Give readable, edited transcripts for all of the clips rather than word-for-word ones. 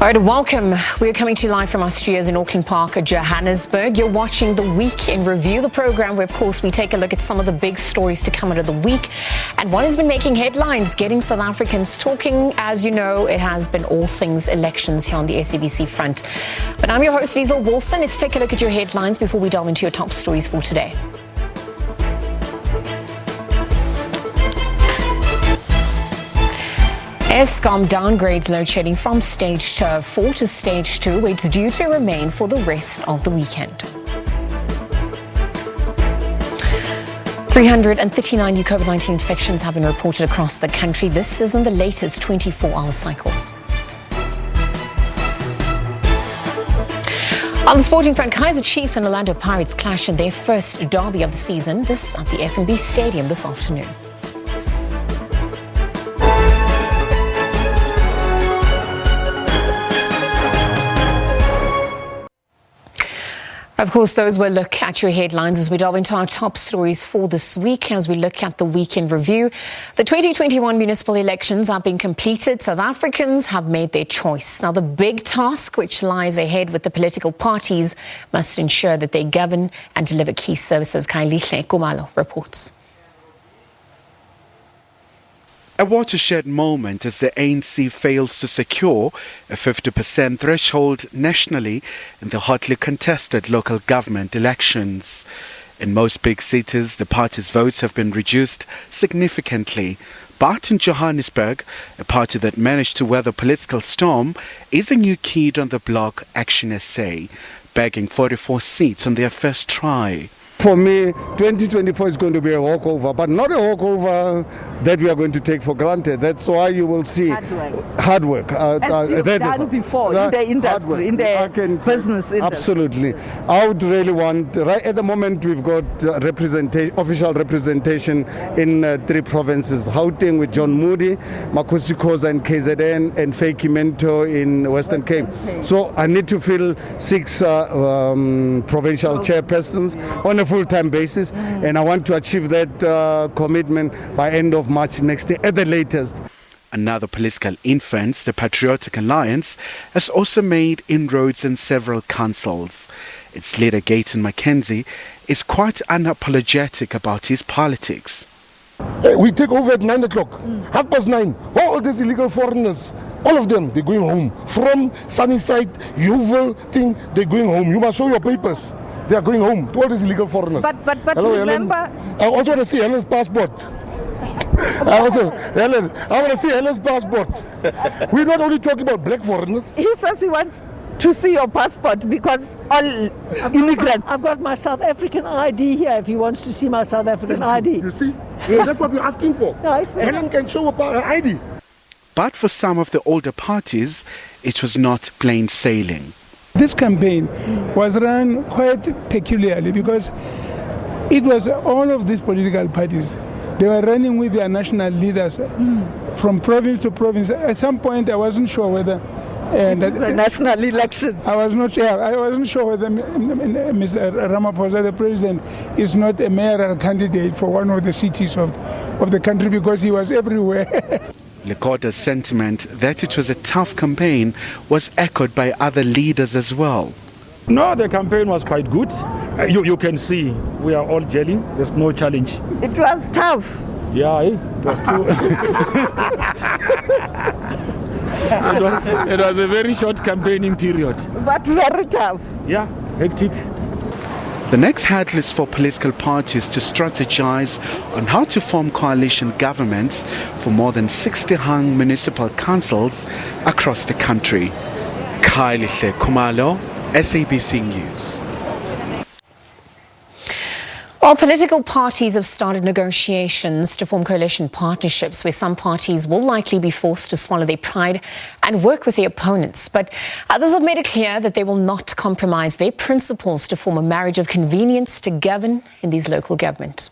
All right, welcome. We're coming to you live from our studios in Auckland Park, Johannesburg. You're watching the Week in Review, the program where, of course, we take a look at some of the big stories to come out of the week and what has been making headlines, getting South Africans talking. As you know, it has been all things elections here on the SABC front. But I'm your host, Liezle Wilson. Let's take a look at your headlines before we delve into your top stories for today. Eskom downgrades load shedding from stage 4 to stage 2, where it's due to remain for the rest of the weekend. 339 new COVID-19 infections have been reported across the country. This is in the latest 24-hour cycle. On the sporting front, Kaizer Chiefs and Orlando Pirates clash in their first derby of the season. This at the F&B Stadium this afternoon. Of course, those will look at your headlines as we delve into our top stories for this week. As we look at the Week in Review, the 2021 municipal elections have been completed. South Africans have made their choice. Now, the big task which lies ahead with the political parties must ensure that they govern and deliver key services. Liezle Wilson reports. A watershed moment as the ANC fails to secure a 50% threshold nationally in the hotly contested local government elections. In most big cities, the party's votes have been reduced significantly. But in Johannesburg, a party that managed to weather political storm is a new kid on the block, Action SA, bagging 44 seats on their first try. For me, 2024 is going to be a walkover, but not a walkover that we are going to take for granted. That's why you will see hard work. As you've done before in the industry, in the business industry. Absolutely. I would really want, right at the moment, we've got official representation in 3 provinces. Gauteng with John Moody, Makosi Khoza in KZN, and Feki Mento in Western Cape. So I need to fill 6 provincial chairpersons on a full-time basis, and I want to achieve that commitment by end of March next year at the latest. Another political influence, the Patriotic Alliance, has also made inroads in several councils. Its leader, Gayton McKenzie, is quite unapologetic about his politics. We take over at 9 o'clock, 9:30. All these illegal foreigners, all of them, they're going home. From Sunnyside, Yeovil thing, they're going home. You must show your papers. They are going home to all these illegal foreigners. But Hello, remember... Helen. I also want to see Helen's passport. I want to see Helen's passport. We're not only talking about black foreigners. He says he wants to see your passport because all immigrants... I've got my South African ID here if he wants to see my South African ID. You see? Yeah, that's what we're asking for. No, Helen can show her ID. But for some of the older parties, it was not plain sailing. This campaign was run quite peculiarly because it was all of these political parties. They were running with their national leaders from province to province. At some point, I wasn't sure whether the national election. I wasn't sure whether Mr. Ramaphosa, the president, is not a mayoral candidate for one of the cities of the country because he was everywhere. Lekoda's sentiment that it was a tough campaign was echoed by other leaders as well. No, the campaign was quite good. You can see we are all gelling. There's no challenge. It was tough. Yeah, it was too. It was a very short campaigning period. But very tough. Yeah, hectic. The next hurdle is for political parties to strategize on how to form coalition governments for more than 60 hung municipal councils across the country. Liezle Wilson, SABC News. Well, political parties have started negotiations to form coalition partnerships where some parties will likely be forced to swallow their pride and work with their opponents. But others have made it clear that they will not compromise their principles to form a marriage of convenience to govern in these local government.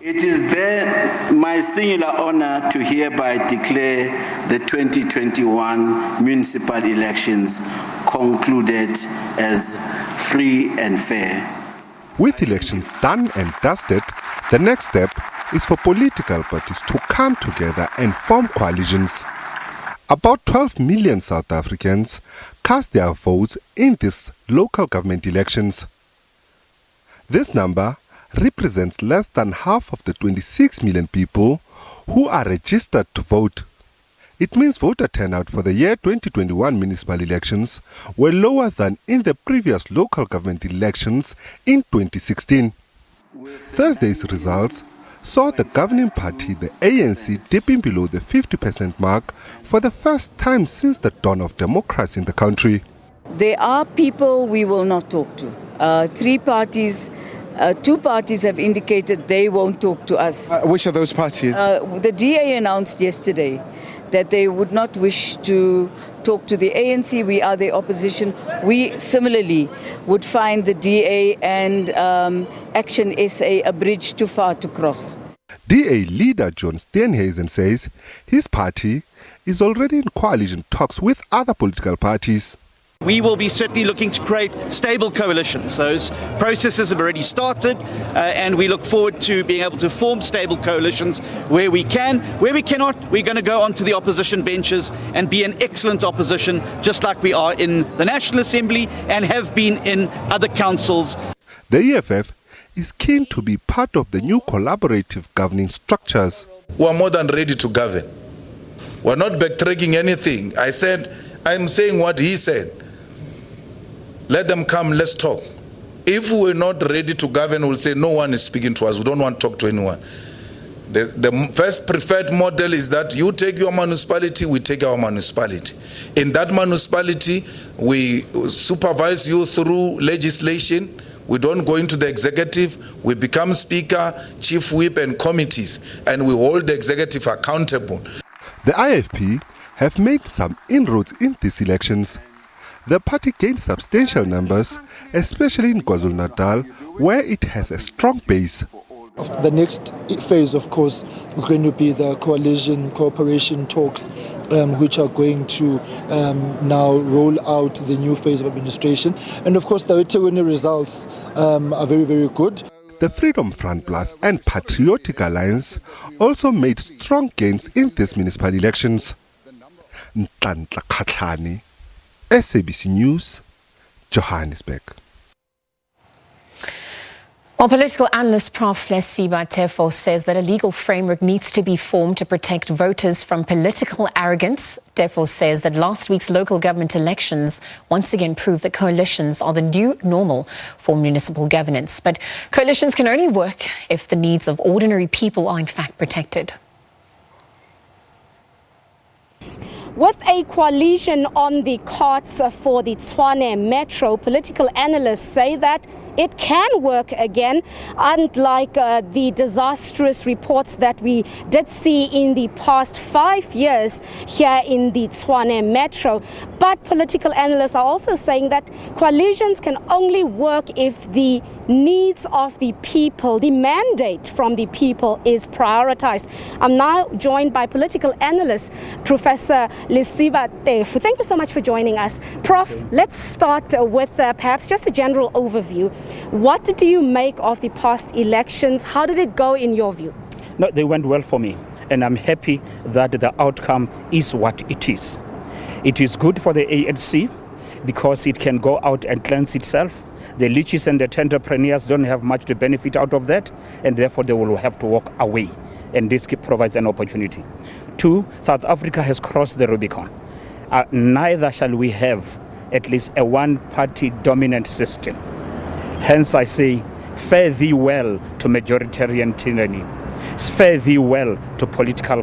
It is then my singular honor to hereby declare the 2021 municipal elections concluded as free and fair. With elections done and dusted, the next step is for political parties to come together and form coalitions. About 12 million South Africans cast their votes in these local government elections. This number represents less than half of the 26 million people who are registered to vote. It means voter turnout for the year 2021 municipal elections were lower than in the previous local government elections in 2016. Thursday's results saw the governing party, the ANC, dipping below the 50% mark for the first time since the dawn of democracy in the country. There are people we will not talk to. Two parties have indicated they won't talk to us. Which are those parties? The DA announced yesterday that they would not wish to talk to the ANC. We are the opposition. We similarly would find the DA and Action SA a bridge too far to cross. DA leader John Steenhuisen says his party is already in coalition talks with other political parties. We will be certainly looking to create stable coalitions. Those processes have already started, and we look forward to being able to form stable coalitions where we can. Where we cannot, we're going to go onto the opposition benches and be an excellent opposition, just like we are in the National Assembly and have been in other councils. The EFF is keen to be part of the new collaborative governing structures. We are more than ready to govern. We're not backtracking anything. I'm saying what he said. Let them come, let's talk. If we're not ready to govern, we'll say no one is speaking to us. We don't want to talk to anyone. The first preferred model is that you take your municipality, we take our municipality. In that municipality, we supervise you through legislation. We don't go into the executive. We become speaker, chief whip, and committees, and we hold the executive accountable. The IFP have made some inroads in these elections. The party gained substantial numbers, especially in KwaZulu-Natal, where it has a strong base. The next phase, of course, is going to be the coalition cooperation talks, which are going to now roll out the new phase of administration. And of course, the eThekwini results are very, very good. The Freedom Front Plus and Patriotic Alliance also made strong gains in these municipal elections. Ntantla Khatlani, SABC News, Johannesburg. Well, political analyst Prof. Liezle Wilson says that a legal framework needs to be formed to protect voters from political arrogance. Wilson says that last week's local government elections once again proved that coalitions are the new normal for municipal governance. But coalitions can only work if the needs of ordinary people are in fact protected. With a coalition on the cards for the Tshwane Metro, political analysts say that it can work again, unlike the disastrous reports that we did see in the past 5 years here in the Tshwane Metro. But political analysts are also saying that coalitions can only work if the needs of the people, the mandate from the people is prioritized. I'm now joined by political analyst Professor Liezle Wilson. Thank you so much for joining us. Prof, let's start with perhaps just a general overview. What did you make of the past elections? How did it go in your view? No, they went well for me, and I'm happy that the outcome is what it is. It is good for the ANC because it can go out and cleanse itself. The leeches and the entrepreneurs don't have much to benefit out of that, and therefore they will have to walk away, and this provides an opportunity. 2, South Africa has crossed the Rubicon. Neither shall we have at least a one-party dominant system. Hence I say, fare thee well to majoritarian tyranny. Fare thee well to political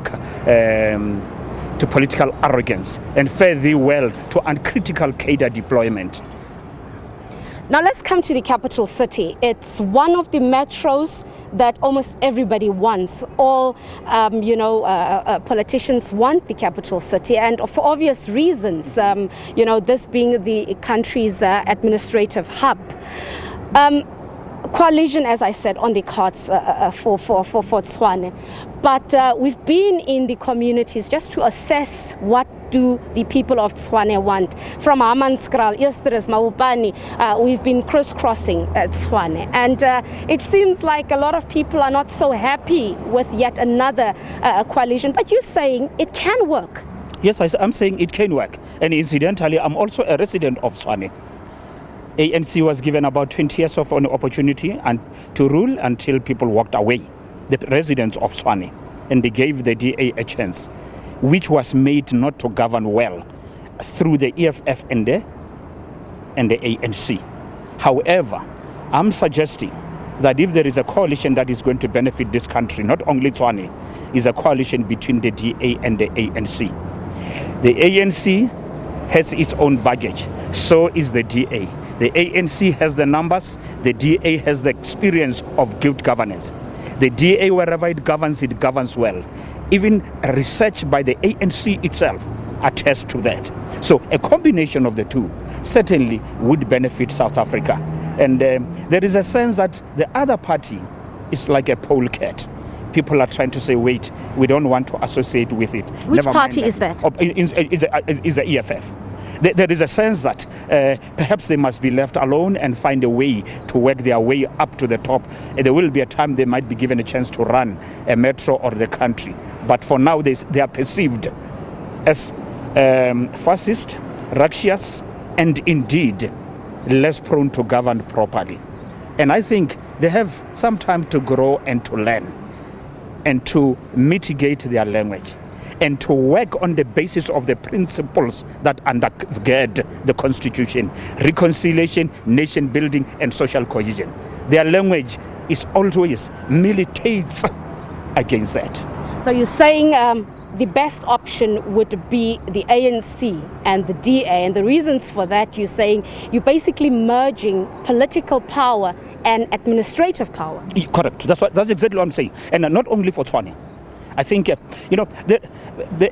arrogance, and fare thee well to uncritical cadre deployment. Now let's come to the capital city. It's one of the metros that almost everybody wants. All, politicians want the capital city, and for obvious reasons, this being the country's administrative hub. Coalition, as I said, on the cards for Tshwane. But we've been in the communities just to assess what do the people of Tshwane want. From Hammanskraal, Eersterus, Mabopane, we've been crisscrossing Tshwane. And it seems like a lot of people are not so happy with yet another coalition. But you're saying it can work. Yes, I'm saying it can work. And incidentally, I'm also a resident of Tshwane. ANC was given about 20 years of an opportunity and to rule until people walked away, the residents of Tshwane, and they gave the DA a chance, which was made not to govern well through the EFF and the ANC. However, I'm suggesting that if there is a coalition that is going to benefit this country, not only Tshwane, is a coalition between the DA and the ANC. The ANC has its own baggage, so is the DA. The ANC has the numbers, the DA has the experience of good governance. The DA, wherever it governs well. Even research by the ANC itself attests to that. So a combination of the two certainly would benefit South Africa. And there is a sense that the other party is like a polecat. People are trying to say, wait, we don't want to associate with it. Which party is that? Is the EFF. There is a sense that perhaps they must be left alone and find a way to work their way up to the top. There will be a time they might be given a chance to run a metro or the country. But for now, they are perceived as fascist, righteous, and indeed less prone to govern properly. And I think they have some time to grow and to learn and to mitigate their language and to work on the basis of the principles that undergird the Constitution: reconciliation, nation building, and social cohesion. Their language is always militates against that. So you're saying the best option would be the ANC and the DA, and the reasons for that, you're saying you're basically merging political power and administrative power. Correct. That's exactly what I'm saying. And not only for Tshwane. I think, the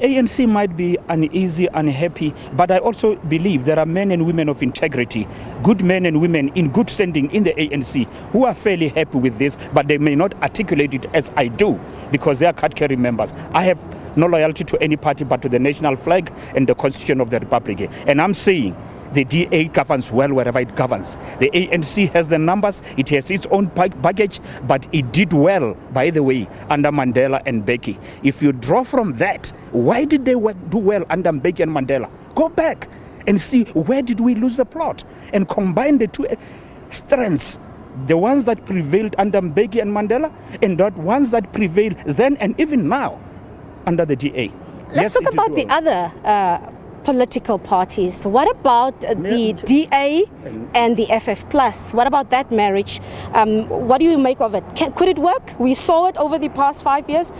ANC might be uneasy, unhappy, but I also believe there are men and women of integrity, good men and women in good standing in the ANC who are fairly happy with this, but they may not articulate it as I do because they are card-carrying members. I have no loyalty to any party but to the national flag and the Constitution of the Republic. And I'm saying the DA governs well wherever it governs. The ANC has the numbers, it has its own baggage, but it did well, by the way, under Mandela and Mbeki. If you draw from that, why did they do well under Mbeki and Mandela? Go back and see where did we lose the plot and combine the two strengths, the ones that prevailed under Mbeki and Mandela and the ones that prevailed then and even now under the DA. Let's talk about the other political parties. What about the DA and the FF Plus? What about that marriage? What do you make of it? Could it work? We saw it over the past 5 years.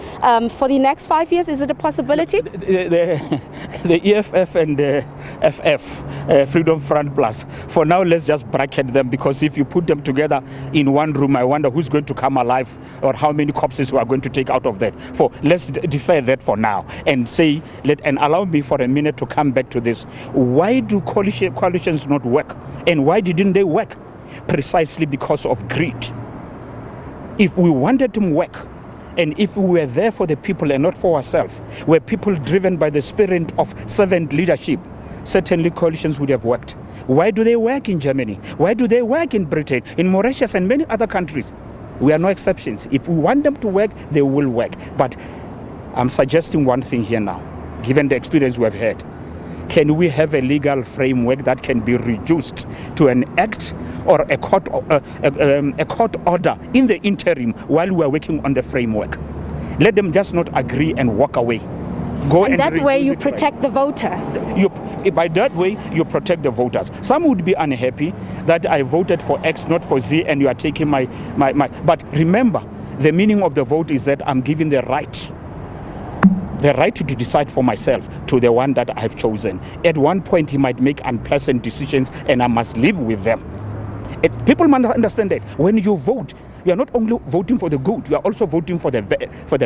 For the next 5 years, is it a possibility? The EFF and the FF, Freedom Front Plus, for now let's just bracket them, because if you put them together in one room, I wonder who's going to come alive or how many corpses we are going to take out of that. Let's defer that for now and allow me for a minute to come back to this. Why do coalitions not work? And why didn't they work? Precisely because of greed. If we wanted them to work, and if we were there for the people and not for ourselves, were people driven by the spirit of servant leadership, certainly coalitions would have worked. Why do they work in Germany? Why do they work in Britain, in Mauritius and many other countries? We are no exceptions. If we want them to work, they will work. But I'm suggesting one thing here now, given the experience we have had. Can we have a legal framework that can be reduced to an act or a court order in the interim while we are working on the framework? Let them just not agree and walk away. And that way you protect the voter. By that way, you protect the voters. Some would be unhappy that I voted for X, not for Z, and you are taking my. But remember, the meaning of the vote is that I'm giving the right to decide for myself to the one that I have chosen. At one point, he might make unpleasant decisions, and I must live with them. People must understand that when you vote, you are not only voting for the good, you are also voting for the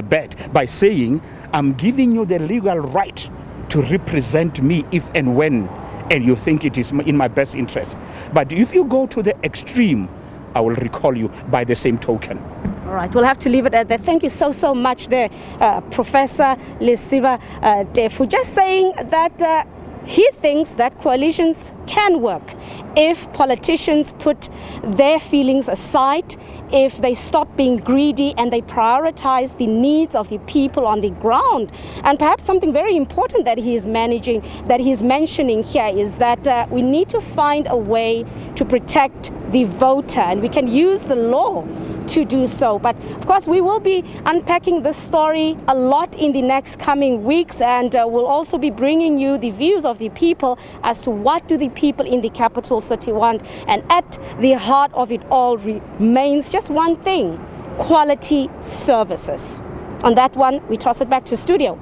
bad by saying, I'm giving you the legal right to represent me if and when, and you think it is in my best interest. But if you go to the extreme, I will recall you by the same token. All right, we'll have to leave it at that. Thank you so much there, Professor Liezle Wilson, just saying that he thinks that coalitions can work if politicians put their feelings aside if they stop being greedy and they prioritize the needs of the people on the ground. And perhaps something very important that he is mentioning here is that we need to find a way to protect the voter, and we can use the law to do so. But of course, we will be unpacking this story a lot in the next coming weeks, and we'll also be bringing you the views of the people as to what do the people in the capital city want. And at the heart of it all remains just one thing: quality services. On that one, we toss it back to studio.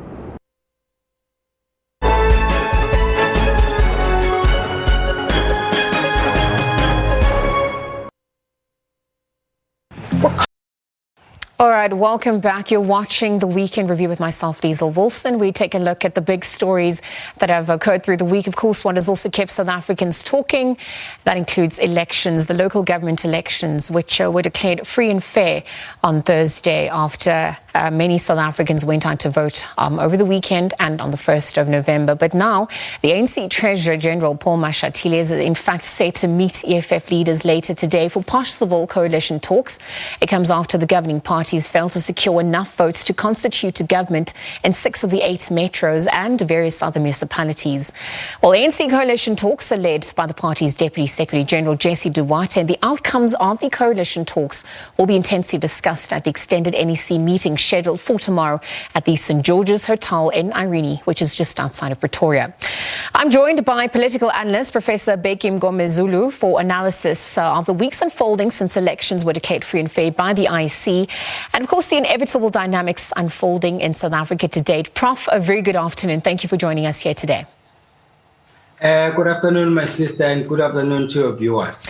All right, welcome back. You're watching the Weekend Review with myself, Liezle Wilson. We take a look at the big stories that have occurred through the week. Of course, one has also kept South Africans talking. That includes elections, the local government elections, which were declared free and fair on Thursday after many South Africans went out to vote over the weekend and on the 1st of November. But now, the ANC Treasurer General Paul Mashatile is in fact set to meet EFF leaders later today for possible coalition talks. It comes after the governing parties failed to secure enough votes to constitute a government in 6 of the 8 metros and various other municipalities. Well, ANC coalition talks are led by the party's Deputy Secretary General Jesse Duarte, and the outcomes of the coalition talks will be intensely discussed at the extended NEC meeting scheduled for tomorrow at the St. George's Hotel in Irene, which is just outside of Pretoria. I'm joined by political analyst Professor Beki Mngomezulu for analysis of the week's unfolding since elections were declared free and fair by the IEC, and of course the inevitable dynamics unfolding in South Africa to date. Prof, a very good afternoon. Thank you for joining us here today. Good afternoon, my sister, and good afternoon to your viewers.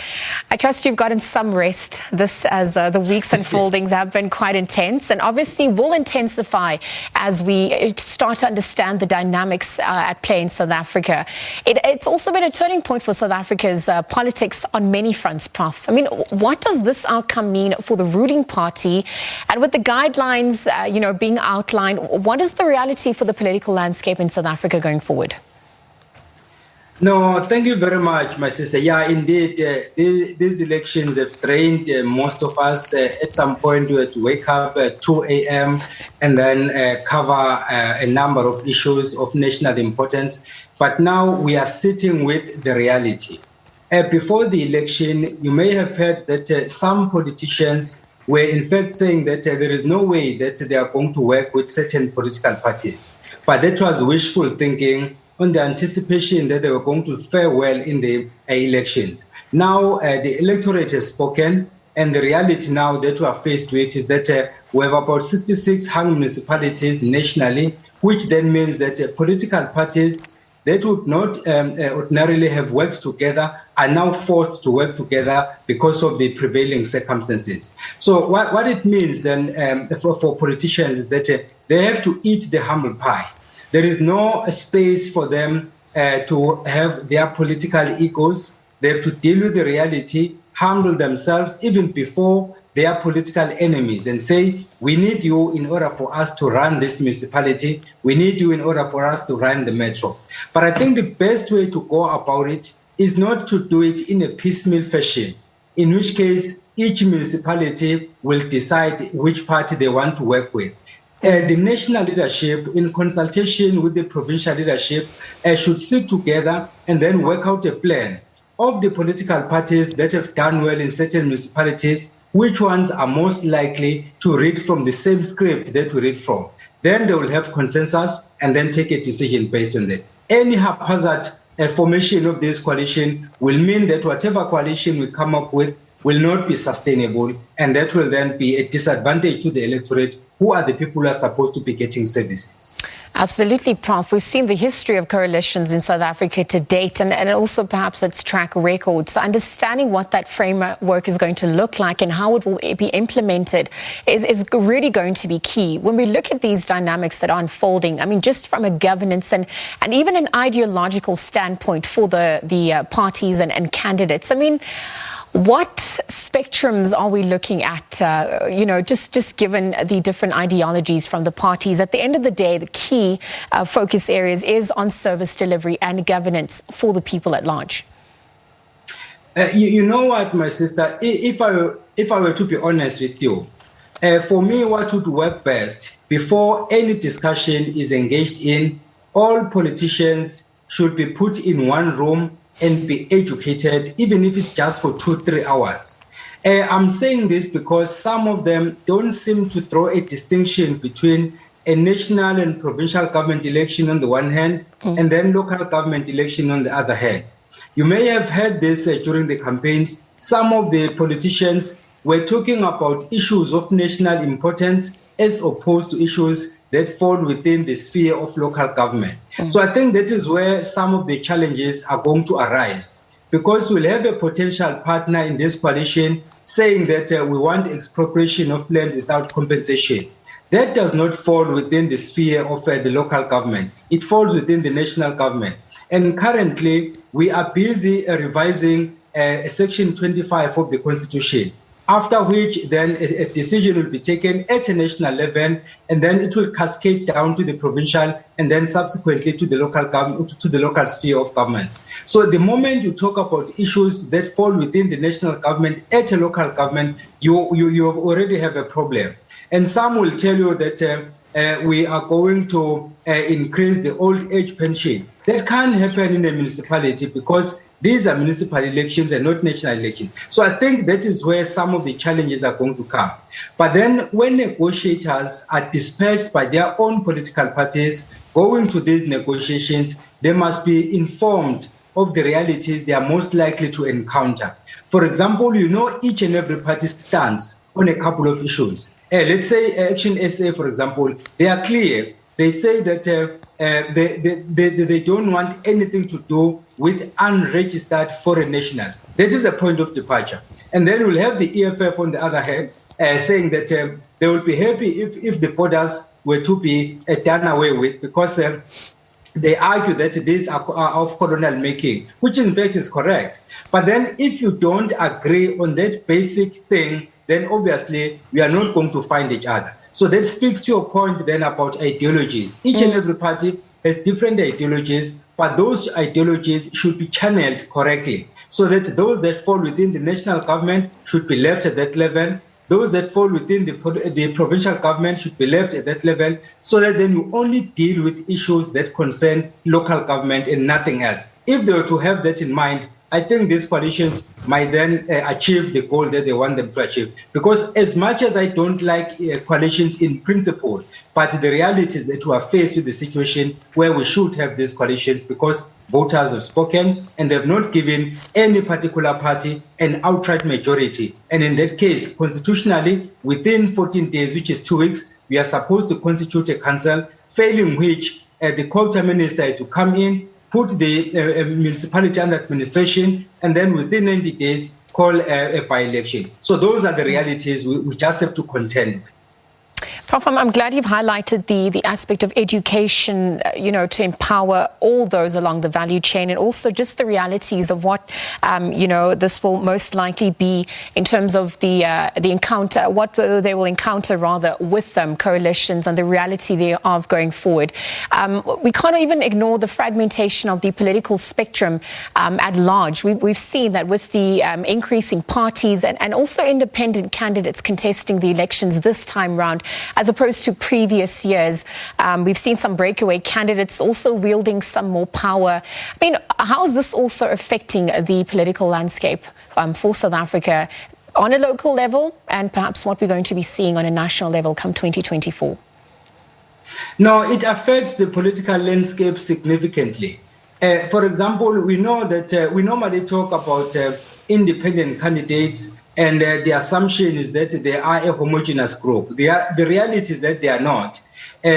I trust you've gotten some rest this as the week's unfoldings have been quite intense and obviously will intensify as we start to understand the dynamics at play in South Africa. It's also been a turning point for South Africa's politics on many fronts, Prof. I mean, what does this outcome mean for the ruling party? And with the guidelines, being outlined, what is the reality for the political landscape in South Africa going forward? No, thank you very much, my sister. Yeah, indeed, these elections have trained most of us. At some point, we had to wake up at 2 a.m. and then cover a number of issues of national importance. But now we are sitting with the reality. Before the election, you may have heard that some politicians were in fact saying that there is no way that they are going to work with certain political parties. But that was wishful thinking on the anticipation that they were going to fare well in the elections. Now the electorate has spoken, and the reality now that we are faced with is that we have about 66 hung municipalities nationally, which then means that political parties that would not ordinarily have worked together are now forced to work together because of the prevailing circumstances. So what it means then for politicians is that they have to eat the humble pie. There is no space for them to have their political egos. They have to deal with the reality, humble themselves even before their political enemies and say, we need you in order for us to run this municipality. We need you in order for us to run the metro. But I think the best way to go about it is not to do it in a piecemeal fashion, in which case each municipality will decide which party they want to work with. The national leadership, in consultation with the provincial leadership, should sit together and then work out a plan of the political parties that have done well in certain municipalities, which ones are most likely to read from the same script that we read from. Then they will have consensus and then take a decision based on that. Any haphazard formation of this coalition will mean that whatever coalition we come up with will not be sustainable, and that will then be a disadvantage to the electorate, who are the people who are supposed to be getting services. Absolutely, Prof. We've seen the history of coalitions in South Africa to date and also perhaps its track record. So understanding what that framework is going to look like and how it will be implemented is really going to be key. When we look at these dynamics that are unfolding, I mean, just from a governance and even an ideological standpoint for the parties and candidates, I mean, what spectrums are we looking at, just given the different ideologies from the parties? At the end of the day, the key focus areas is on service delivery and governance for the people at large. You know what, my sister, if I if I were to be honest with you, for me, what would work best before any discussion is engaged in, all politicians should be put in one room and be educated, even if it's just for 2-3 hours. I'm saying this because some of them don't seem to draw a distinction between a national and provincial government election on the one hand, and then local government election on the other hand. You may have heard this during the campaigns. Some of the politicians were talking about issues of national importance as opposed to issues that fall within the sphere of local government. So I think that is where some of the challenges are going to arise, because we'll have a potential partner in this coalition saying that we want expropriation of land without compensation. That does not fall within the sphere of the local government. It falls within the national government. And currently, we are busy revising Section 25 of the Constitution, after which then a decision will be taken at a national level, and then it will cascade down to the provincial and then subsequently to the local government, to the local sphere of government. So the moment you talk about issues that fall within the national government at a local government, you already have a problem. And some will tell you that we are going to increase the old age pension. That can't happen in a municipality because these are municipal elections and not national elections. So I think that is where some of the challenges are going to come. But then when negotiators are dispatched by their own political parties going to these negotiations, they must be informed of the realities they are most likely to encounter. For example, each and every party stands on a couple of issues. Let's say Action SA, for example, they are clear. They say that they don't want anything to do with unregistered foreign nationals. That is a point of departure. And then we'll have the EFF on the other hand saying that they will be happy if the borders were to be done away with, because they argue that these are of colonial making, which in fact is correct. But then if you don't agree on that basic thing, then obviously we are not going to find each other. So that speaks to your point then about ideologies. Each and every party has different ideologies, but those ideologies should be channeled correctly, so that those that fall within the national government should be left at that level. Those that fall within the provincial government should be left at that level, so that then you only deal with issues that concern local government and nothing else. If they were to have that in mind, I think these coalitions might then achieve the goal that they want them to achieve. Because as much as I don't like coalitions in principle, but the reality is that we are faced with the situation where we should have these coalitions, because voters have spoken and they have not given any particular party an outright majority. And in that case, constitutionally, within 14 days, which is 2 weeks, we are supposed to constitute a council, failing which the quota minister is to come in, put the municipality under administration, and then within 90 days call a by-election. So those are the realities we just have to contend with. Prof, I'm glad you've highlighted the aspect of education, to empower all those along the value chain, and also just the realities of what, this will most likely be in terms of the encounter, what they will encounter rather with them, coalitions, and the reality thereof going forward. We can't even ignore the fragmentation of the political spectrum at large. We've seen that with the increasing parties and also independent candidates contesting the elections this time round, as opposed to previous years. We've seen some breakaway candidates also wielding some more power. I mean, how is this also affecting the political landscape for South Africa on a local level, and perhaps what we're going to be seeing on a national level come 2024? No, it affects the political landscape significantly. For example, we know that we normally talk about independent candidates, and the assumption is that they are a homogeneous group. The reality is that they are not.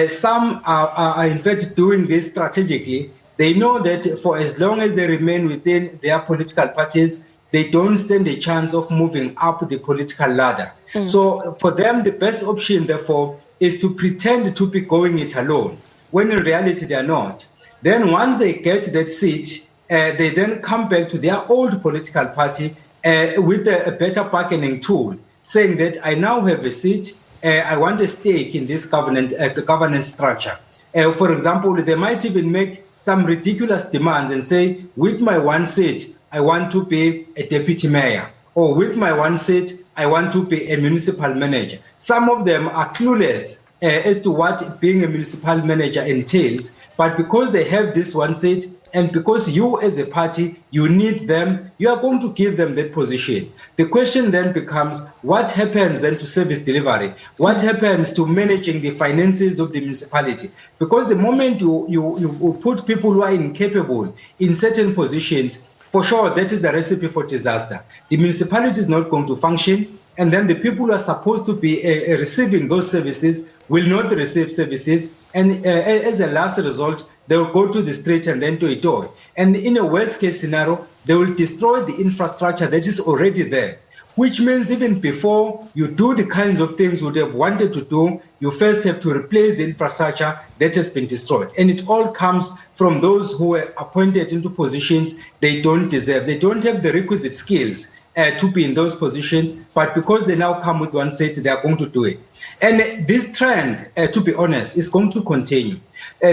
Some are in fact doing this strategically. They know that for as long as they remain within their political parties, they don't stand a chance of moving up the political ladder. So for them, the best option, therefore, is to pretend to be going it alone, when in reality they are not. Then once they get that seat, they then come back to their old political party with a better bargaining tool, saying that I now have a seat, I want a stake in this governance structure. For example, they might even make some ridiculous demands and say, with my one seat, I want to be a deputy mayor, or with my one seat, I want to be a municipal manager. Some of them are clueless as to what being a municipal manager entails, but because they have this one seat, and because you as a party, you need them, you are going to give them that position. The question then becomes, what happens then to service delivery? What happens to managing the finances of the municipality? Because the moment you put people who are incapable in certain positions, for sure, that is the recipe for disaster. The municipality is not going to function, and then the people who are supposed to be receiving those services will not receive services, and as a last result, they will go to the street and then to a door. And in a worst case scenario, they will destroy the infrastructure that is already there, which means even before you do the kinds of things you would have wanted to do, you first have to replace the infrastructure that has been destroyed. And it all comes from those who were appointed into positions they don't deserve. They don't have the requisite skills to be in those positions, but because they now come with one seat, they are going to do it. And this trend, to be honest, is going to continue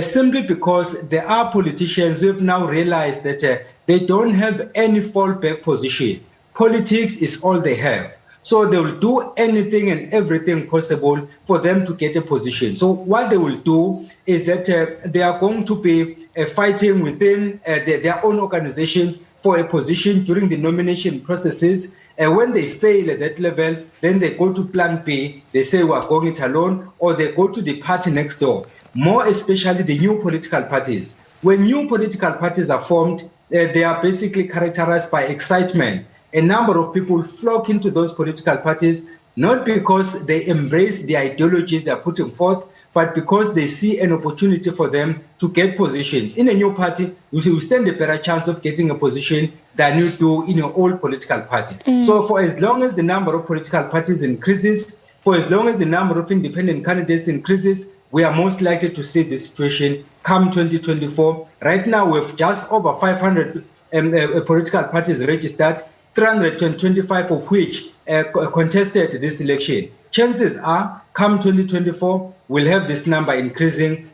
simply because there are politicians who have now realized that they don't have any fallback position. Politics is all they have. So they will do anything and everything possible for them to get a position. So what they will do is that they are going to be fighting within their own organizations for a position during the nomination processes. And when they fail at that level, then they go to plan B. They say, we are going it alone, or they go to the party next door. More especially the new political parties. When new political parties are formed, they are basically characterized by excitement. A number of people flock into those political parties, not because they embrace the ideologies they are putting forth, but because they see an opportunity for them to get positions. In a new party, you stand a better chance of getting a position than you do in your old political party. So for as long as the number of political parties increases, for as long as the number of independent candidates increases, we are most likely to see this situation come 2024. Right now, we have just over 500 political parties registered, 325 of which contested this election. Chances are, come 2024, we'll have this number increasing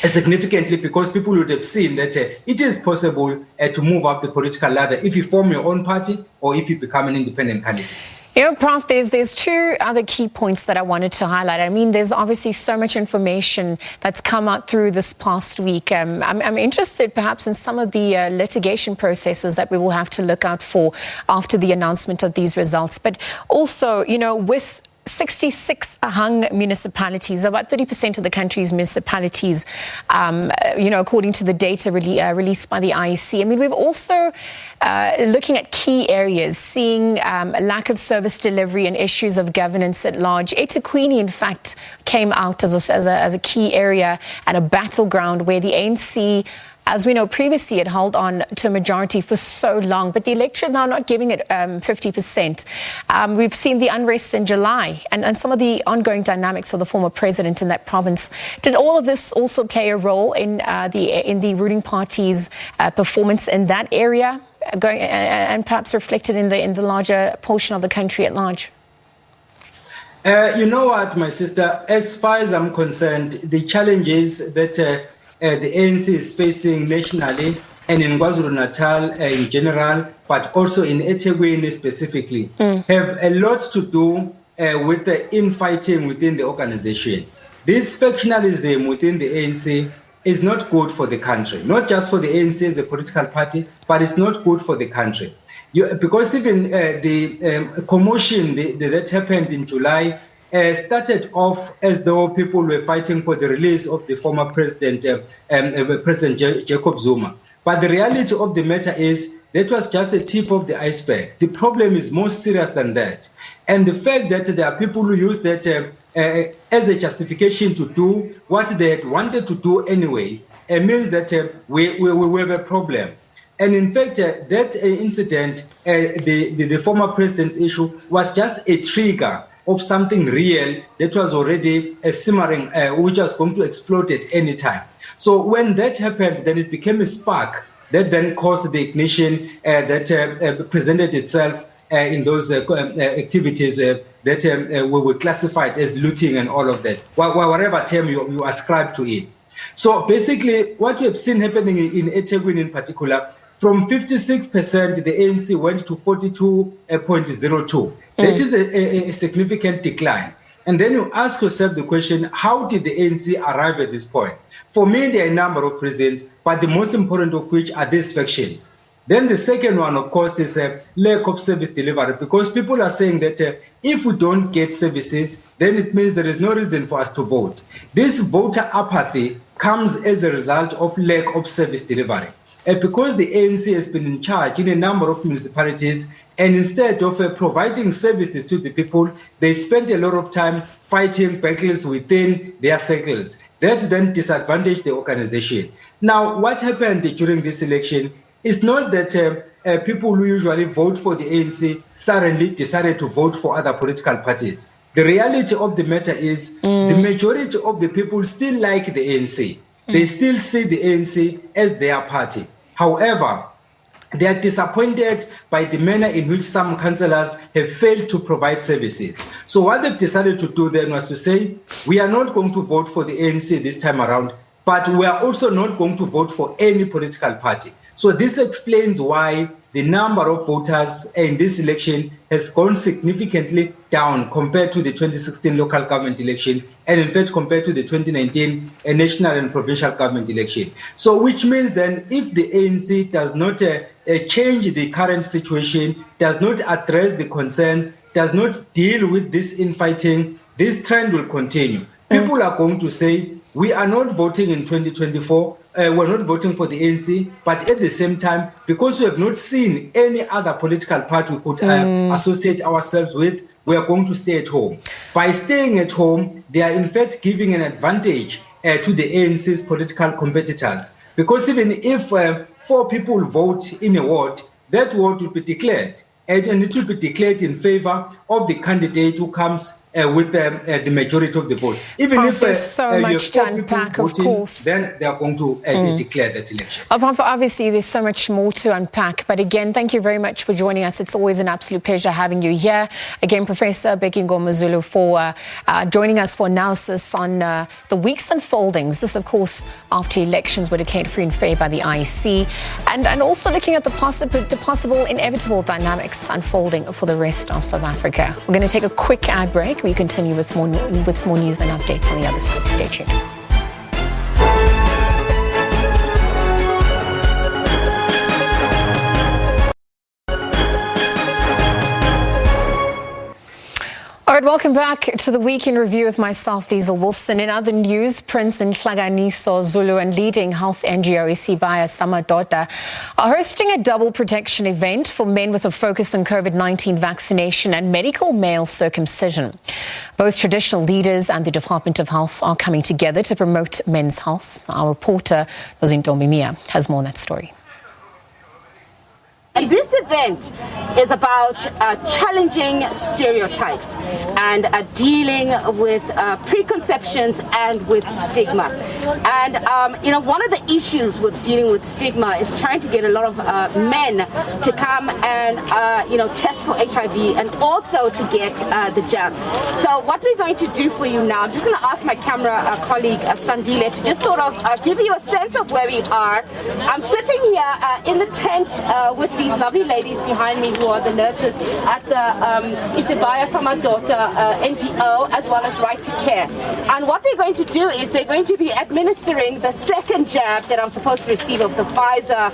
significantly because people would have seen that it is possible to move up the political ladder if you form your own party or if you become an independent candidate. You know, Prof, there's two other key points that I wanted to highlight. I mean, there's obviously so much information that's come out through this past week. I'm interested perhaps in some of the litigation processes that we will have to look out for after the announcement of these results. But also, you know, with 66 hung municipalities, about 30% of the country's municipalities, according to the data released by the IEC. I mean, we've also looking at key areas, seeing a lack of service delivery and issues of governance at large. eThekwini, in fact, came out as a key area and a battleground where the ANC, as we know previously, it held on to a majority for so long, but the electorate now not giving it 50%. We've seen the unrest in July and some of the ongoing dynamics of the former president in that province. Did all of this also play a role in the ruling party's performance in that area, and perhaps reflected in the larger portion of the country at large? You know what, my sister, as far as I'm concerned, the challenges that the ANC is facing nationally and in KwaZulu-Natal in general, but also in eThekwini specifically, have a lot to do with the infighting within the organization. This factionalism within the ANC is not good for the country, not just for the ANC as a political party, but it's not good for the country. Because even the commotion that happened in July started off as though people were fighting for the release of the former president, President Jacob Zuma. But the reality of the matter is that was just a tip of the iceberg. The problem is more serious than that. And the fact that there are people who use that as a justification to do what they had wanted to do anyway, means that we have a problem. And in fact, that incident, the former president's issue, was just a trigger of something real that was already simmering, which was going to explode at any time. So when that happened, then it became a spark that then caused the ignition that presented itself in those activities that were classified as looting and all of that, whatever term you ascribe to it. So basically, what we have seen happening in eThekwini in particular from 56%, the ANC went to 42.02. That is a significant decline. And then you ask yourself the question, how did the ANC arrive at this point? For me, there are a number of reasons, but the most important of which are these factions. Then the second one, of course, is a lack of service delivery, because people are saying that if we don't get services, then it means there is no reason for us to vote. This voter apathy comes as a result of lack of service delivery. Because the ANC has been in charge in a number of municipalities, and instead of providing services to the people, they spend a lot of time fighting battles within their circles. That then disadvantaged the organization. Now, what happened during this election is not that people who usually vote for the ANC suddenly decided to vote for other political parties. The reality of the matter is the majority of the people still like the ANC. They still see the ANC as their party. However, they are disappointed by the manner in which some councillors have failed to provide services. So what they've decided to do then was to say, we are not going to vote for the ANC this time around, but we are also not going to vote for any political party. So this explains why the number of voters in this election has gone significantly down compared to the 2016 local government election, and in fact compared to the 2019 national and provincial government election. So which means then if the ANC does not change the current situation, does not address the concerns, does not deal with this infighting, this trend will continue. People are going to say, we are not voting in 2024, we're not voting for the ANC, but at the same time, because we have not seen any other political party we could associate ourselves with, we are going to stay at home. By staying at home, they are in fact giving an advantage to the ANC's political competitors. Because even if 4 people vote in a ward, that ward will be declared. And it will be declared in favor of the candidate who comes with the majority of the votes. Even if there's so much to unpack, voting, of course, then they are going to declare that election. Obviously, there's so much more to unpack. But again, thank you very much for joining us. It's always an absolute pleasure having you here. Again, Professor Bekingoma Zulu, for joining us for analysis on the week's unfoldings. This, of course, after elections were declared free and fair by the IEC, and also looking at the possible inevitable dynamics unfolding for the rest of South Africa. We're going to take a quick ad break. We continue with more news and updates on the other side. Stay tuned. All right, welcome back to the Week in Review with myself, Liezle Wilson. In other news, Prince Nhlanganiso Zulu and leading health NGO Isibaya Samadoda are hosting a double protection event for men with a focus on COVID-19 vaccination and medical male circumcision. Both traditional leaders and the Department of Health are coming together to promote men's health. Our reporter, Nozinto Mimia, has more on that story. And this event is about challenging stereotypes and dealing with preconceptions and with stigma. And, one of the issues with dealing with stigma is trying to get a lot of men to come and, test for HIV and also to get the jab. So what we're going to do for you now, I'm just going to ask my camera colleague, Sandile, to just sort of give you a sense of where we are. I'm sitting here in the tent with these lovely ladies behind me who are the nurses at the Isibaya Samadoda NGO, as well as Right to Care. And what they're going to do is they're going to be administering the second jab that I'm supposed to receive of the Pfizer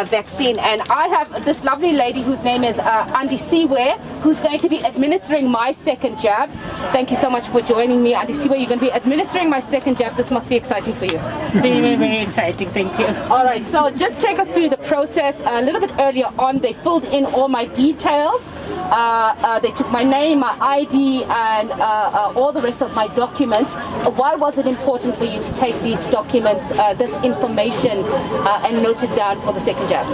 vaccine. And I have this lovely lady whose name is Andisiwe, who's going to be administering my second jab. Thank you so much for joining me, Andisiwe. You're going to be administering my second jab. This must be exciting for you. It's very, very exciting. Thank you. All right, so just take us through the process. A little bit earlier on, they filled in all my details. They took my name, my ID, and all the rest of my documents. Why was it important for you to take these documents, this information, and note it down for the second jab?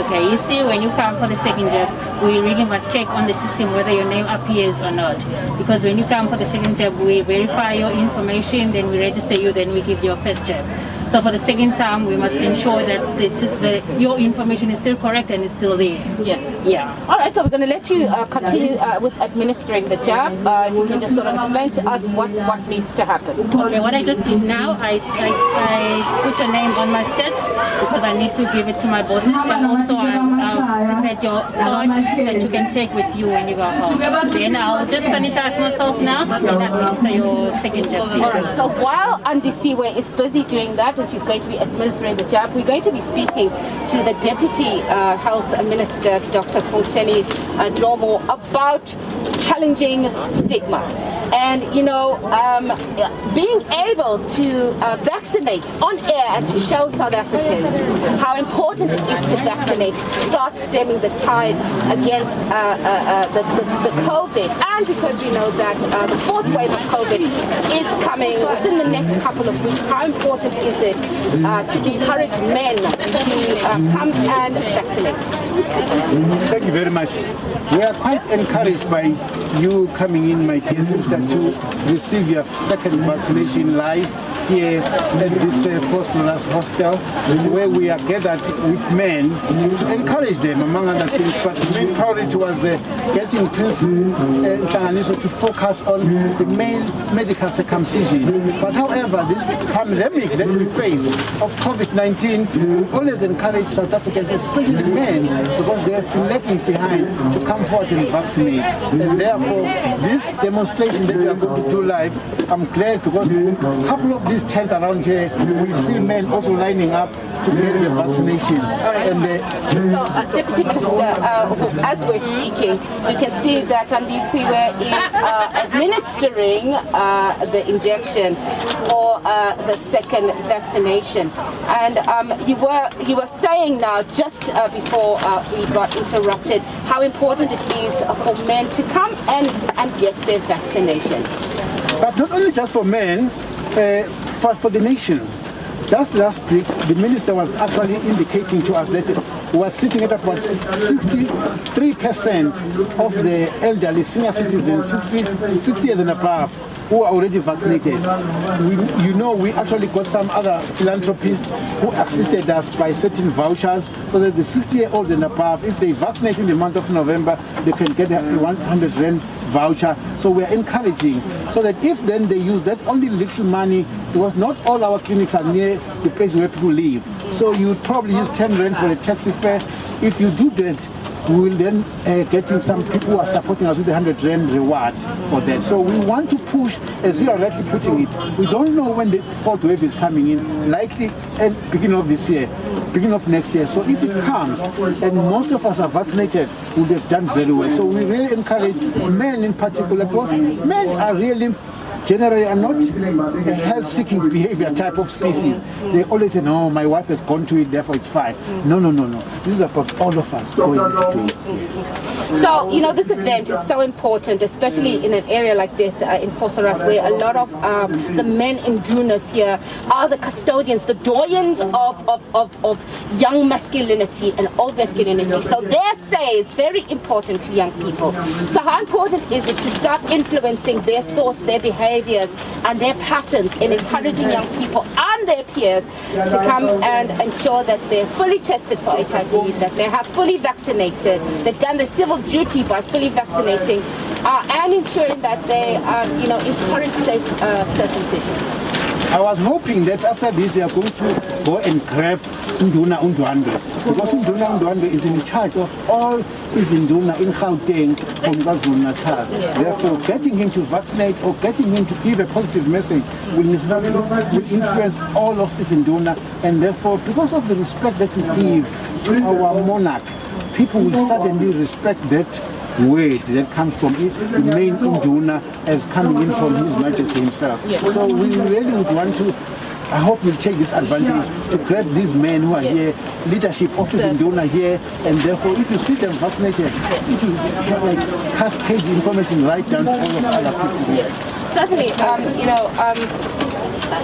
Okay, you see, when you come for the second jab, we really must check on the system whether your name appears or not. Because when you come for the second jab, we verify your information, then we register you, then we give you a first jab. So for the second time, we must ensure that your information is still correct and is still there. Yeah. All right, so we're going to let let you continue with administering the jab. If you can just sort of explain to us what needs to happen. Okay, what I just did now, I put your name on my stats because I need to give it to my bosses, and also I've prepared your card that you can take with you when you go home. Then I'll just sanitize myself now and administer your second jab. All right, so while Andi Siwe is busy doing that and she's going to be administering the jab, we're going to be speaking to the Deputy Health Minister, Dr. Sphungseni Dhlomo, about challenging stigma. And, you know, being able to vaccinate on air and to show South Africans how important it is to vaccinate, to start stemming the tide against the COVID. And because we know that the fourth wave of COVID is coming within the next couple of weeks, how important is it to encourage men to come and vaccinate? Thank you very much. We are quite encouraged by you coming in, my dear sister, to receive your second vaccination live here at this post-last hostel, where we are gathered with men to encourage them, among other things. But the main priority was getting Principal to focus on the male medical circumcision. But however, this pandemic that we face of COVID-19, we always encourage South Africans, especially men, because they have been lagging behind, to come forward and vaccinate. And therefore, this demonstration that we are going to do live, I'm glad, because a couple of these tents around here, we see men also lining up to get the vaccination. So, Deputy Minister, as we're speaking, we can see that Andi Siwe is administering the injection for the second vaccination. And you were saying now, just before we got interrupted, how important it is for men to come and get their vaccination. But not only just for men, but for the nation. Just last week, the minister was actually indicating to us that we are sitting at about 63% of the elderly senior citizens, 60 years and above, who are already vaccinated. We actually got some other philanthropists who assisted us by setting vouchers so that the 60-year-old and above, if they vaccinate in the month of November, they can get a 100 Rand voucher. So we are encouraging so that if then they use that only little money, because not all our clinics are near the place where people live. So you would probably use 10 Rand for a taxi fare. If you do that, we will then getting some people who are supporting us with the 100 Rand reward for that. So we want to push, as you are rightly putting it, we don't know when the fourth wave is coming in, likely at beginning of this year, beginning of next year. So if it comes and most of us are vaccinated, we would have done very well. So we really encourage men in particular, because men are really generally are not a health-seeking behavior type of species. They always say, no, my wife has gone to it, therefore it's fine. No. This is about all of us going to it. Yes. So, you know, this event is so important, especially in an area like this in Vosseras, where a lot of the men in Dunas here are the custodians, the doyens of young masculinity and old masculinity. So their say is very important to young people. So how important is it to start influencing their thoughts, their behaviors, and their patterns in encouraging young people and their peers to come and ensure that they're fully tested for HIV, that they have fully vaccinated, they've done their civil duty by fully vaccinating, and ensuring that they encourage safe circumcision. I was hoping that after this we are going to go and grab Nduna Undwandwe, because Nduna Undwandwe is in charge of all Izinduna in Gauteng from KwaZulu-Natal. Therefore, getting him to vaccinate or getting him to give a positive message will necessarily influence all of Izinduna, and therefore, because of the respect that we give to our monarch, people will suddenly respect that word that comes from the main Induna as coming in from His Majesty himself. So we really would want to, I hope we'll take this advantage to grab these men who are here, leadership office in Induna here, and therefore if you see them vaccinated, it will cascade the information right down to all of other people here. Certainly,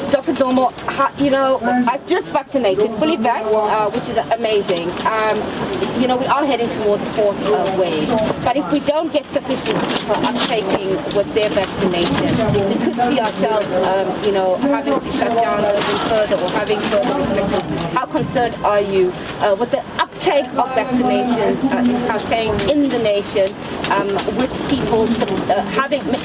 Dr. Dhlomo, I've just vaccinated, fully vaxxed, which is amazing. We are heading towards the fourth wave. But if we don't get sufficient people uptaking with their vaccination, we could see ourselves, having to shut down even further or having further restrictions. How concerned are you with the uptake uptake of vaccinations in Gauteng, in the nation, with people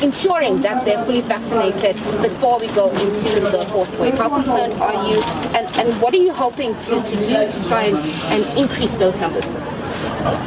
ensuring that they're fully vaccinated before we go into the fourth wave? How concerned are you, and what are you hoping to do to try and increase those numbers?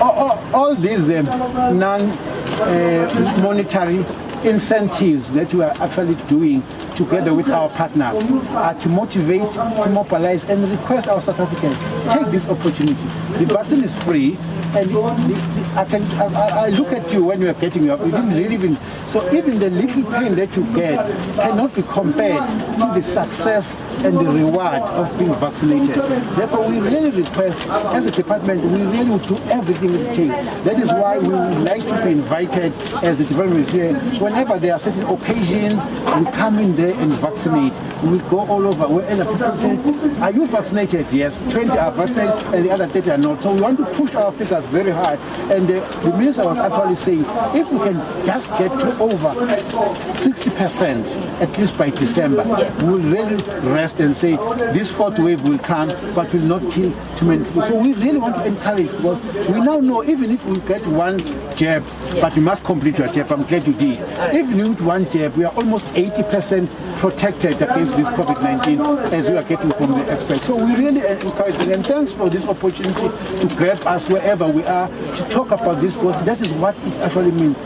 All these non-monetary incentives that we are actually doing together with our partners are to motivate, to mobilize, and request our South Africans take this opportunity. The vaccine is free, and I look at you when you are getting up. You didn't really even so even the little pain that you get cannot be compared to the success and the reward of being vaccinated. Therefore, we really request, as a department, we really will do everything it takes. That is why we would like to be invited, as the department is here. Whenever there are certain occasions, we come in there and vaccinate. We go all over. Wherever people say, are you vaccinated? Yes. 20 are vaccinated and the other 30 are not. So we want to push our figures very hard. And the minister was actually saying, if we can just get to over 60%, at least by December, we'll really rest and say, this fourth wave will come, but will not kill too many people. So we really want to encourage, because we now know even if we get one jab, but you must complete your jab. I'm glad you did. Even with one jab, we are almost 80% protected against this COVID-19, as we are getting from the experts. So we really encourage them. And thanks for this opportunity to grab us wherever we are to talk about this, because that is what it actually means.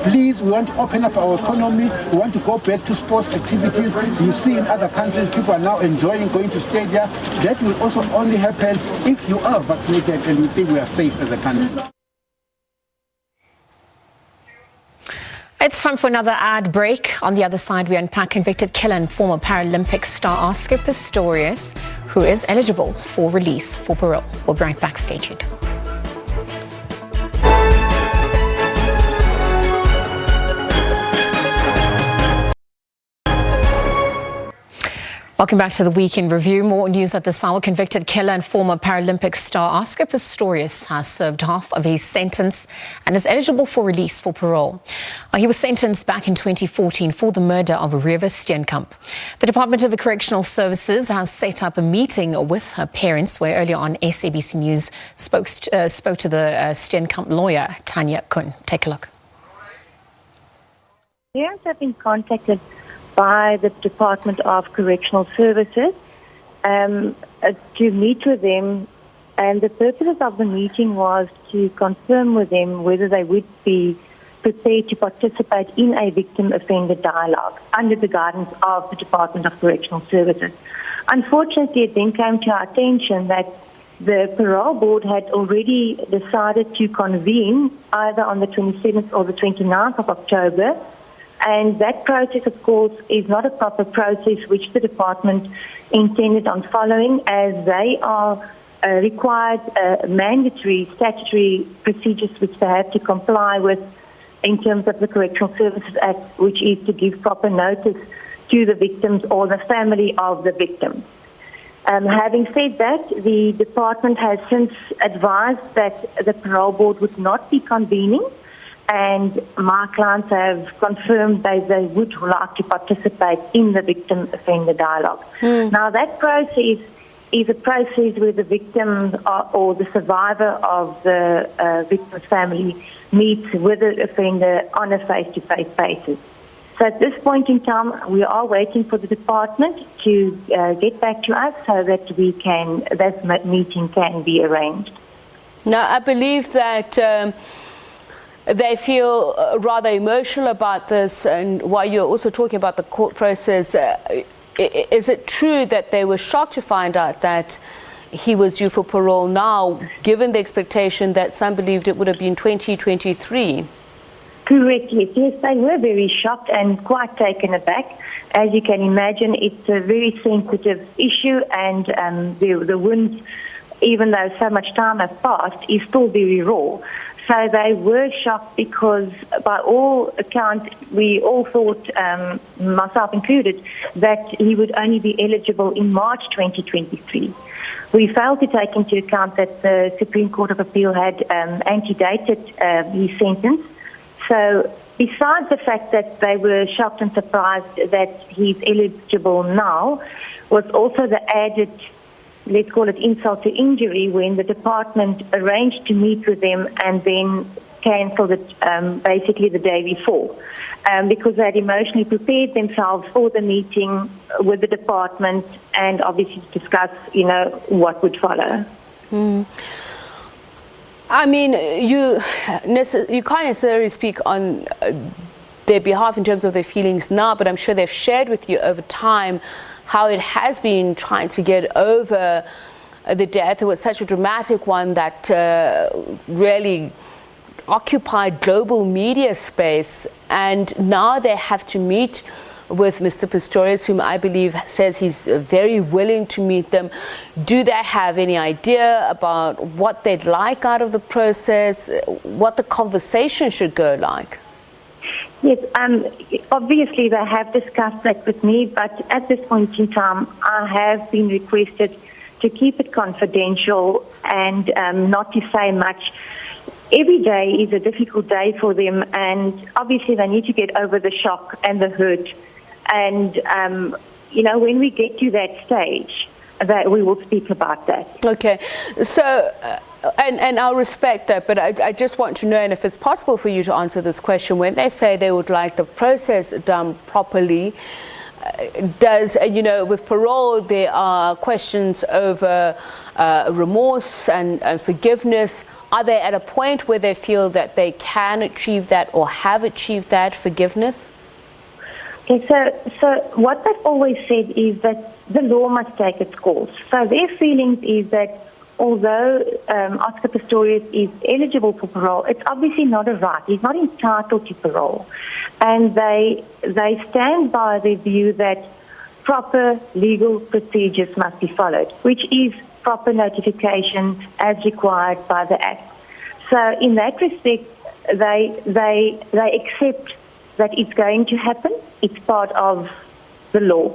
Please, we want to open up our economy. We want to go back to sports activities. You see in other countries, people are now enjoying going to stadia. That will also only happen if you are vaccinated and we think we are safe as a country. It's time for another ad break. On the other side, we unpack convicted killer and former Paralympic star Oscar Pistorius, who is eligible for release for parole. We'll be right back. Stay tuned. Welcome back to the Week in Review. More news at this hour. Convicted killer and former Paralympic star Oscar Pistorius has served half of his sentence and is eligible for release for parole. He was sentenced back in 2014 for the murder of Reeva Steenkamp. The Department of Correctional Services has set up a meeting with her parents, where earlier on SABC News spoke to the Steenkamp lawyer, Tanya Kun. Take a look. Parents have been contacted by the Department of Correctional Services to meet with them, and the purpose of the meeting was to confirm with them whether they would be prepared to participate in a victim-offender dialogue under the guidance of the Department of Correctional Services. Unfortunately, it then came to our attention that the parole board had already decided to convene either on the 27th or the 29th of October. And that process, of course, is not a proper process which the department intended on following, as they are required mandatory statutory procedures which they have to comply with in terms of the Correctional Services Act, which is to give proper notice to the victims or the family of the victims. Having said that, the department has since advised that the parole board would not be convening, and my clients have confirmed that they would like to participate in the victim-offender dialogue. Now, that process is a process where the victim or the survivor of the victim's family meets with the offender on a face-to-face basis. So at this point in time, we are waiting for the department to get back to us so that that meeting can be arranged. Now, I believe that they feel rather emotional about this, and while you're also talking about the court process, is it true that they were shocked to find out that he was due for parole now, given the expectation that some believed it would have been 2023? Correct, yes, they were very shocked and quite taken aback. As you can imagine, it's a very sensitive issue, and the wound, even though so much time has passed, is still very raw. So they were shocked because, by all accounts, we all thought, myself included, that he would only be eligible in March 2023. We failed to take into account that the Supreme Court of Appeal had antedated his sentence. So besides the fact that they were shocked and surprised that he's eligible now, was also the added let's call it insult to injury, when the department arranged to meet with them and then cancelled it basically the day before, because they had emotionally prepared themselves for the meeting with the department and obviously discuss, what would follow. I mean, you can't necessarily speak on their behalf in terms of their feelings now, but I'm sure they've shared with you over time how it has been trying to get over the death. It was such a dramatic one that really occupied global media space, and now they have to meet with Mr. Pistorius, whom I believe says he's very willing to meet them. Do they have any idea about what they'd like out of the process, what the conversation should go like? Yes, obviously they have discussed that with me, but at this point in time, I have been requested to keep it confidential and not to say much. Every day is a difficult day for them, and obviously they need to get over the shock and the hurt. And, when we get to that stage, that we will speak about that. Okay. So, and I'll respect that, but I just want to know, and if it's possible for you to answer this question, when they say they would like the process done properly, with parole, there are questions over remorse and forgiveness. Are they at a point where they feel that they can achieve that or have achieved that forgiveness? Okay, so what they've always said is that the law must take its course. So their feelings is that although Oscar Pistorius is eligible for parole, it's obviously not a right. He's not entitled to parole. And they stand by the view that proper legal procedures must be followed, which is proper notification as required by the Act. So in that respect, they accept that it's going to happen. It's part of the law.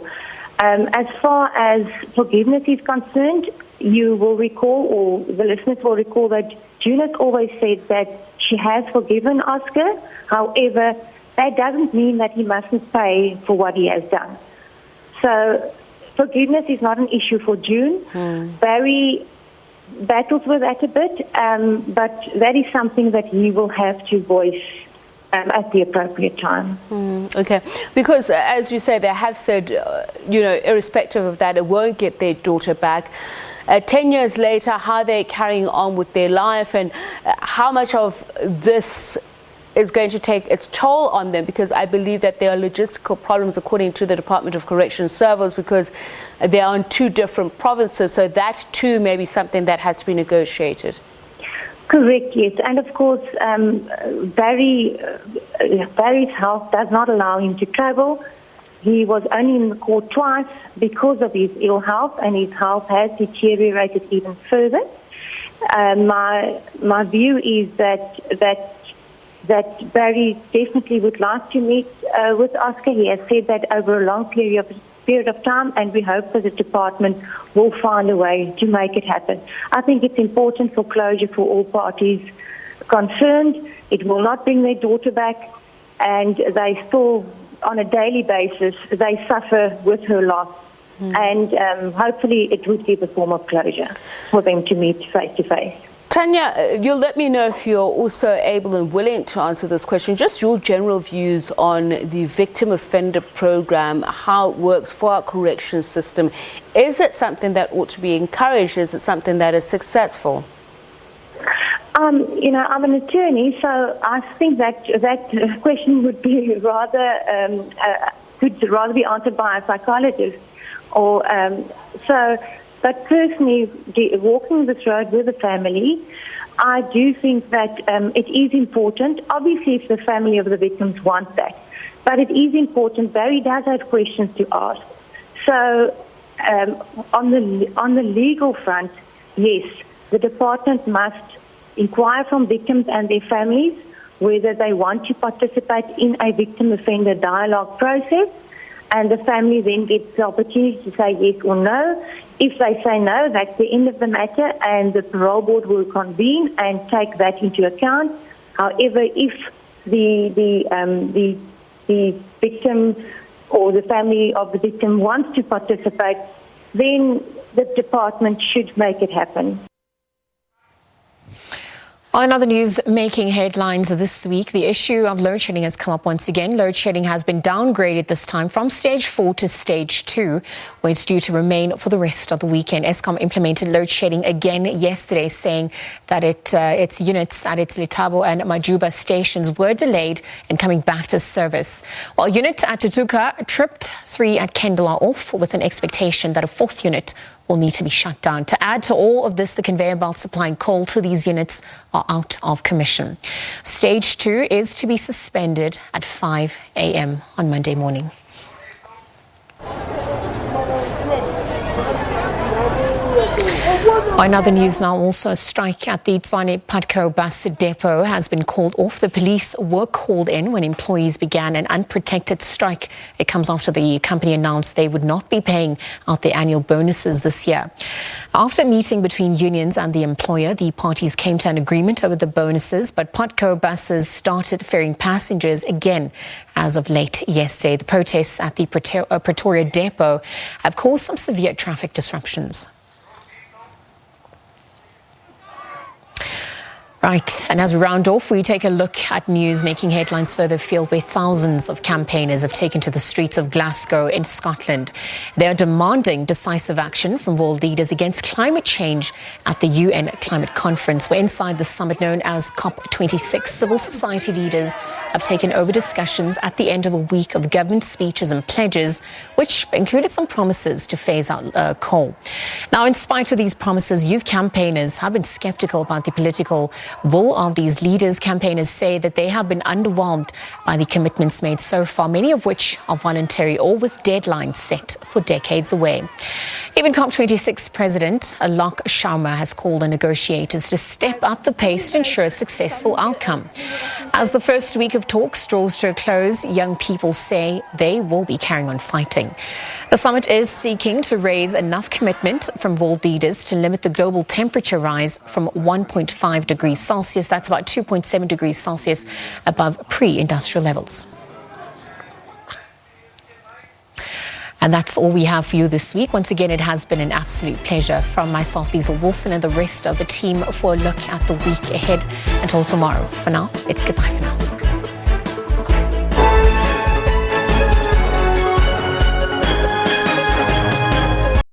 As far as forgiveness is concerned, you will recall, or the listeners will recall, that June has always said that she has forgiven Oscar. However, that doesn't mean that he mustn't pay for what he has done. So forgiveness is not an issue for June. Barry battles with that a bit, but that is something that he will have to voice at the appropriate time. Okay, because as you say, they have said, irrespective of that, it won't get their daughter back. 10 years later, how they're carrying on with their life, and how much of this is going to take its toll on them, because I believe that there are logistical problems according to the Department of Correctional Services, because they are in two different provinces, so that too may be something that has to be negotiated. Correct, yes. And of course, Barry's health does not allow him to travel. He was only in the court twice because of his ill health, and his health has deteriorated even further. My view is that Barry definitely would like to meet with Oscar. He has said that over a long period of time, and we hope that the department will find a way to make it happen. I think it's important for closure for all parties concerned. It will not bring their daughter back, and they still, on a daily basis, they suffer with her loss. And hopefully it would give a form of closure for them to meet face to face. Tanya, you'll let me know if you're also able and willing to answer this question. Just your general views on the victim offender program, how it works for our correction system. Is it something that ought to be encouraged? Is it something that is successful? I'm an attorney, so I think that question would be could rather be answered by a psychologist. But personally, walking this road with the family, I do think that it is important. Obviously, if the family of the victims want that, but it is important. Barry does have questions to ask. So, on the legal front, yes, the department must inquire from victims and their families whether they want to participate in a victim offender dialogue process. And the family then gets the opportunity to say yes or no. If they say no, that's the end of the matter, and the parole board will convene and take that into account. However, if the victim or the family of the victim wants to participate, then the department should make it happen. On other news making headlines this week, the issue of load shedding has come up once again. Load shedding has been downgraded this time from stage 4 to stage 2, where it's due to remain for the rest of the weekend. Eskom implemented load shedding again yesterday, saying that its units at its Letabo and Majuba stations were delayed in coming back to service. While unit at Tutuka tripped, 3 at Kendall are off, with an expectation that a 4th unit will need to be shut down. To add to all of this, the conveyor belts supplying coal to these units are out of commission. Stage 2 is to be suspended at 5 a.m. on Monday morning. In other news now, also a strike at the Tshwane Patco bus depot has been called off. The police were called in when employees began an unprotected strike. It comes after the company announced they would not be paying out their annual bonuses this year. After a meeting between unions and the employer, the parties came to an agreement over the bonuses, but Patco buses started ferrying passengers again as of late yesterday. The protests at the Pretoria depot have caused some severe traffic disruptions. Right, and as we round off, we take a look at news making headlines further afield, where thousands of campaigners have taken to the streets of Glasgow in Scotland. They are demanding decisive action from world leaders against climate change at the UN Climate Conference, where inside the summit known as COP26, civil society leaders have taken over discussions at the end of a week of government speeches and pledges, which included some promises to phase out coal. Now, in spite of these promises, youth campaigners have been skeptical about the political will of these leaders. Campaigners say that they have been underwhelmed by the commitments made so far, many of which are voluntary or with deadlines set for decades away. Even COP26 President Alok Sharma has called on negotiators to step up the pace to ensure a successful outcome. As the first week of talks draws to a close, young people say they will be carrying on fighting. The summit is seeking to raise enough commitment from world leaders to limit the global temperature rise from 1.5 degrees Celsius, that's about 2.7 degrees Celsius above pre-industrial levels. And that's all we have for you this week. Once again, it has been an absolute pleasure. From myself, Liezle Wilson, and the rest of the team for a look at the week ahead. Until tomorrow. For now, it's goodbye for now.